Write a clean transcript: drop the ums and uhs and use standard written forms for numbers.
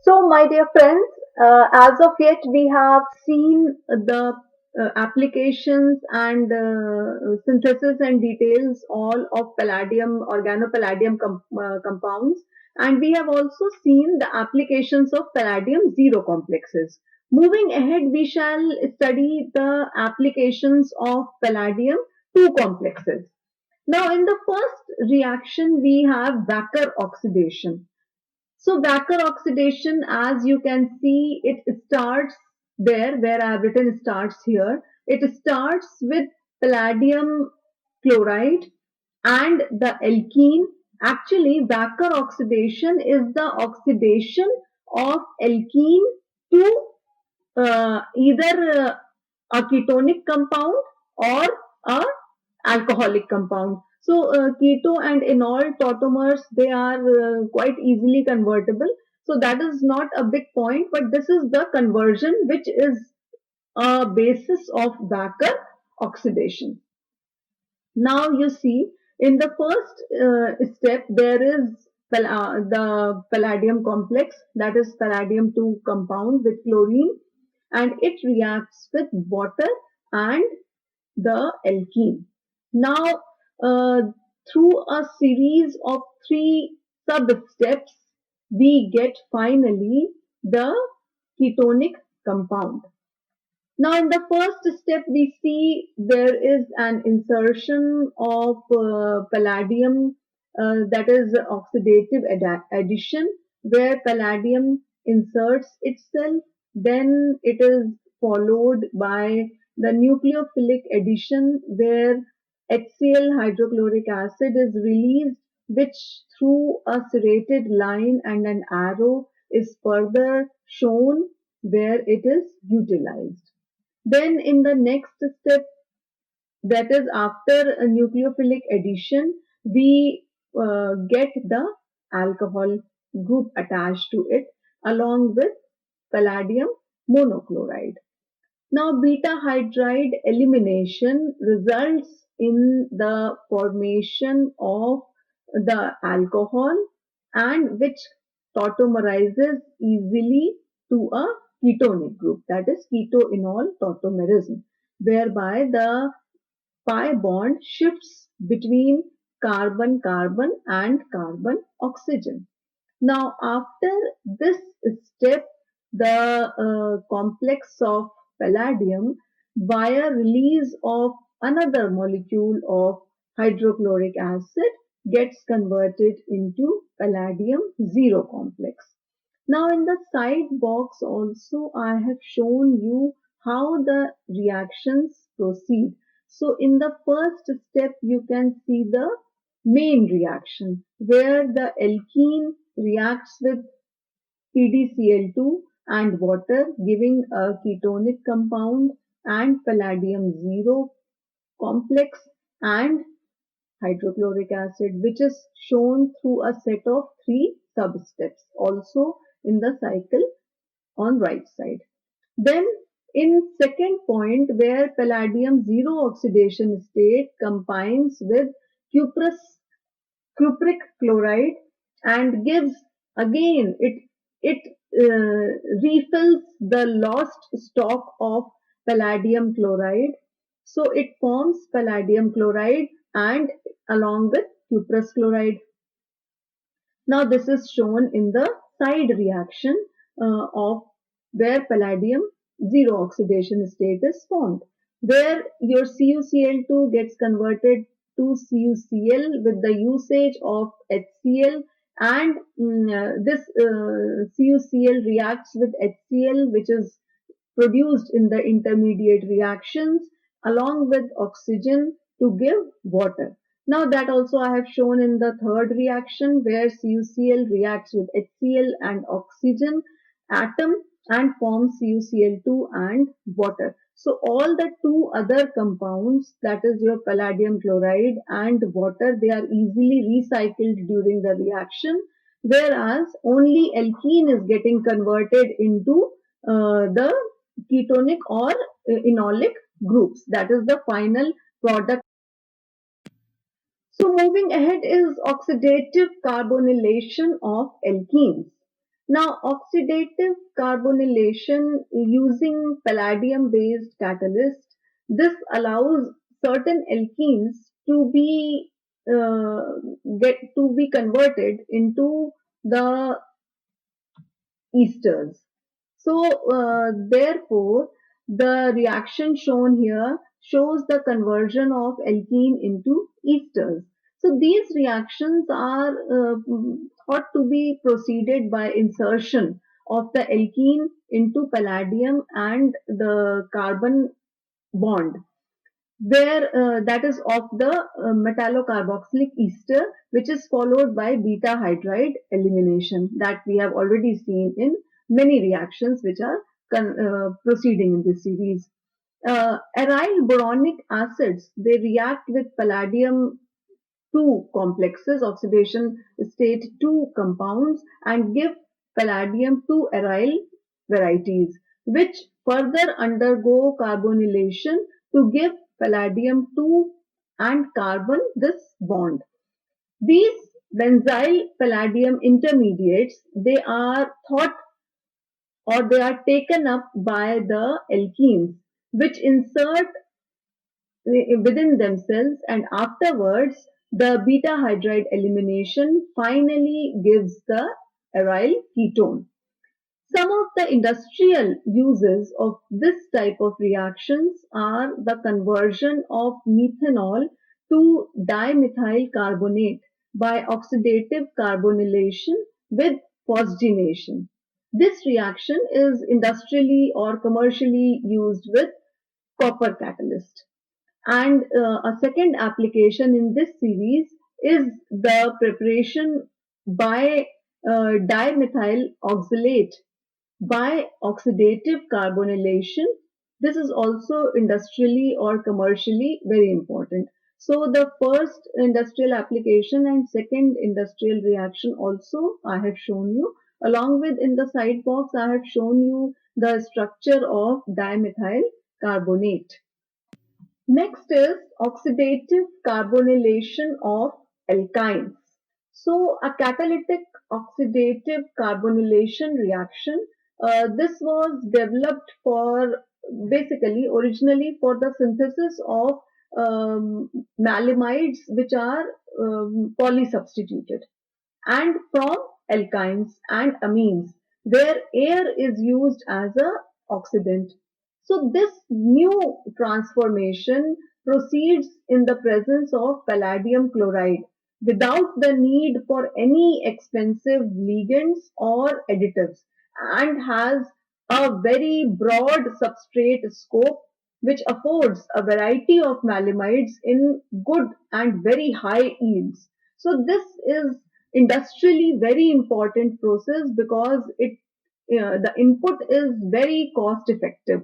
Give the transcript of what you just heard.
So, my dear friends, as of yet, we have seen the applications and synthesis and details all of palladium, organopalladium compounds, and we have also seen the applications of palladium zero complexes. Moving ahead, we shall study the applications of palladium 2 complexes. Now, in the first reaction, we have Wacker oxidation. So Wacker oxidation, as you can see, it starts there where I have written starts here. It starts with palladium chloride and the alkene. Actually, Wacker oxidation is the oxidation of alkene to either a ketonic compound or a alcoholic compound. So keto and enol tautomers, they are quite easily convertible. So that is not a big point, but this is the conversion which is a basis of Wacker oxidation. Now you see in the first step there is the palladium complex, that is palladium 2 compound with chlorine, and it reacts with water and the alkene. Now, uh, through a series of three sub steps, we get finally the ketonic compound. Now, in the first step, we see there is an insertion of palladium, that is oxidative addition, where palladium inserts itself. Then it is followed by the nucleophilic addition, where HCl hydrochloric acid is released, which through a serrated line and an arrow is further shown where it is utilized. Then in the next step, that is after a nucleophilic addition, we get the alcohol group attached to it along with palladium monochloride. Now, beta hydride elimination results in the formation of the alcohol and which tautomerizes easily to a ketonic group, that is ketoenol tautomerism, whereby the pi bond shifts between carbon carbon and carbon oxygen. Now, after this step, the complex of palladium, via release of another molecule of hydrochloric acid, gets converted into palladium zero complex. Now, in the side box also, I have shown you how the reactions proceed. So, in the first step, you can see the main reaction where the alkene reacts with PdCl2 and water, giving a ketonic compound and palladium zero complex and hydrochloric acid, which is shown through a set of three sub-steps also in the cycle on right side. Then in second point, where palladium zero oxidation state combines with cuprous cupric chloride and gives again it refills the lost stock of palladium chloride. So it forms palladium chloride and along with cuprous chloride. Now this is shown in the side reaction of where palladium zero oxidation state is formed, where your CuCl2 gets converted to CuCl with the usage of HCl, and this CuCl reacts with HCl, which is produced in the intermediate reactions along with oxygen to give water. Now that also I have shown in the third reaction where CuCl reacts with HCl and oxygen atom and forms CuCl2 and water. So all the two other compounds, that is your palladium chloride and water, they are easily recycled during the reaction, whereas only alkene is getting converted into the ketonic or enolic groups. That is the final product. So moving ahead is oxidative carbonylation of alkenes. Now, oxidative carbonylation using palladium-based catalyst, this allows certain alkenes to be uh, get to be converted into the esters. So, therefore, the reaction shown here shows the conversion of alkene into esters. So, these reactions are thought to be proceeded by insertion of the alkene into palladium and the carbon bond where that is of the metallocarboxylic ester, which is followed by beta hydride elimination that we have already seen in many reactions which are proceeding in this series. Aryl boronic acids, they react with palladium 2 complexes, oxidation state 2 compounds, and give palladium 2 aryl varieties, which further undergo carbonylation to give palladium 2 and carbon this bond. These benzyl palladium intermediates, they are thought or they are taken up by the alkenes, which insert within themselves, and afterwards the beta hydride elimination finally gives the aryl ketone. Some of the industrial uses of this type of reactions are the conversion of methanol to dimethyl carbonate by oxidative carbonylation with phosgenation. This reaction is industrially or commercially used with copper catalyst. And a second application in this series is the preparation by dimethyl oxalate by oxidative carbonylation. This is also industrially or commercially very important. So the first industrial application and second industrial reaction also I have shown you. Along with in the side box I have shown you the structure of dimethyl carbonate. Next is oxidative carbonylation of alkynes. So a catalytic oxidative carbonylation reaction, this was developed for basically originally for the synthesis of malamides which are polysubstituted and from alkynes and amines where air is used as a oxidant. So this new transformation proceeds in the presence of palladium chloride without the need for any expensive ligands or additives and has a very broad substrate scope which affords a variety of malamides in good and very high yields. So this is industrially very important process because it the input is very cost effective